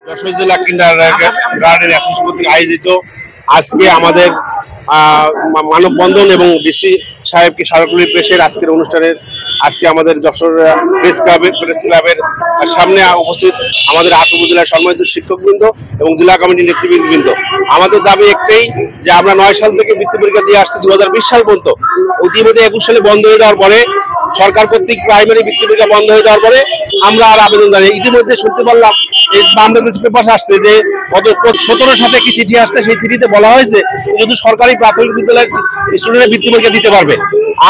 যশোর জেলা kindergarten association কর্তৃক আয়োজিত আজকে আমাদের মানববন্ধন এবং ডিসি সাহেবকে স্মারকলিপি পেশের আজকের অনুষ্ঠানের আজকে আমাদের যশোর প্রেস ক্লাবের সামনে উপস্থিত আমাদের ৮ উপজেলার সম্মানিত শিক্ষকবৃন্দ এবং জেলা কমিটির নেতৃবৃন্দ। আমাদের দাবি একটাই যে আমরা ৯ সাল থেকে বৃত্তি পরীক্ষা দিয়ে আসছি 2020 সাল পর্যন্ত। ইতিমধ্যে 21 সালে বন্ধ হয়ে যাওয়ার পরে সরকার কর্তৃক প্রাইমারি বৃত্তি পরীক্ষা বন্ধ হয়ে যাওয়ার পরে আমরা আর আবেদন জানাই। ইতিমধ্যে শুনতে পারলাম এই বাংলাদেশ পেপার আসছে যে গত 17 সালে কি চিঠি আসছে, সেই চিঠিতে বলা হয়েছে শুধু সরকারি প্রাথমিক বিদ্যালয়ের স্টুডেন্টরা বৃত্তি পরীক্ষা দিতে পারবে,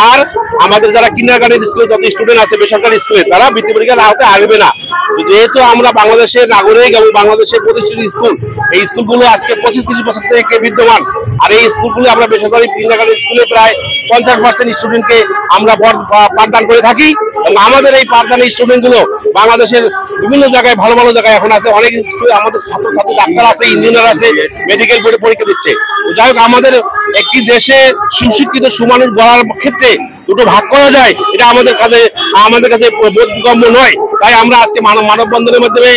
আর আমাদের যারা কিন্ডারগার্টেন স্কুলে যত স্টুডেন্ট আছে বেসরকারি স্কুলে তারা বৃত্তি পরীক্ষার আওতে আসবে না। যেহেতু আমরা বাংলাদেশের নাগরিক এবং বাংলাদেশের প্রতিষ্ঠিত স্কুল, এই স্কুলগুলো আজকে 25-30 বছর থেকে বিদ্যমান, আর এই স্কুলগুলো আমরা বেসরকারি কিন্ডারগার্টেন স্কুলে প্রায় 50% স্টুডেন্টকে আমরা পাঠদান করে থাকি এবং আমাদের এই পাঠদানের স্টুডেন্টগুলো বাংলাদেশের বিভিন্ন জায়গায় ভালো ভালো জায়গায় এখন আছে। অনেক স্কুলে আমাদের ছাত্রছাত্রী ডাক্তার আছে, ইঞ্জিনিয়ার আছে, মেডিকেল বোর্ডে পরীক্ষা দিচ্ছে। যাই হোক, আমাদের একটি দেশে সুশিক্ষিত সুমানুষ গড়ার ক্ষেত্রে দুটো ভাগ করা যায়, এটা আমাদের কাছে বোধগম্য নয়। তাই আমরা আজকে মানববন্ধনের মাধ্যমে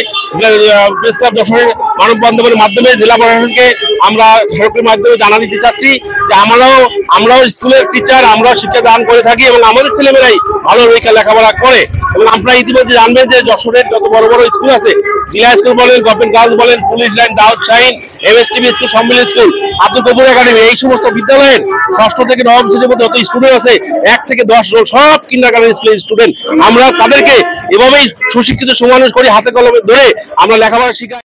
প্রেস ক্লাব যশোরের মানববন্ধনের মাধ্যমে জেলা প্রশাসনকে আমরা স্মারকের মাধ্যমে জানা দিতে চাচ্ছি যে আমরাও স্কুলের টিচার, আমরাও শিক্ষা দান করে থাকি এবং আমাদের ছেলেমেয়েরাই ভালো লেখাপড়া করে। এবং আপনারা ইতিমধ্যে জানবেন যে যশোরের যত বড় বড় স্কুল আছে, জিলা স্কুল বলেন, গভর্নমেন্ট গার্লস বলেন, পুলিশ লাইন, দাউদ শাহিন, এমএসটিভি স্কুল, সম্মিলিত স্কুল, আব্দুল কবুর একাডেমি, এই সমস্ত বিদ্যালয়ের 6ষ্ঠ থেকে 9ম শ্রেণীর মধ্যে যত স্টুডেন্ট আছে 1 থেকে 10 জন সব কিন্ডারগার্টেন স্কুলের স্টুডেন্ট। আমরা তাদেরকে এভাবেই সুশিক্ষিত সুমানুষ করি, হাতে কলমে ধরে আমরা লেখাপড়া শিখাই।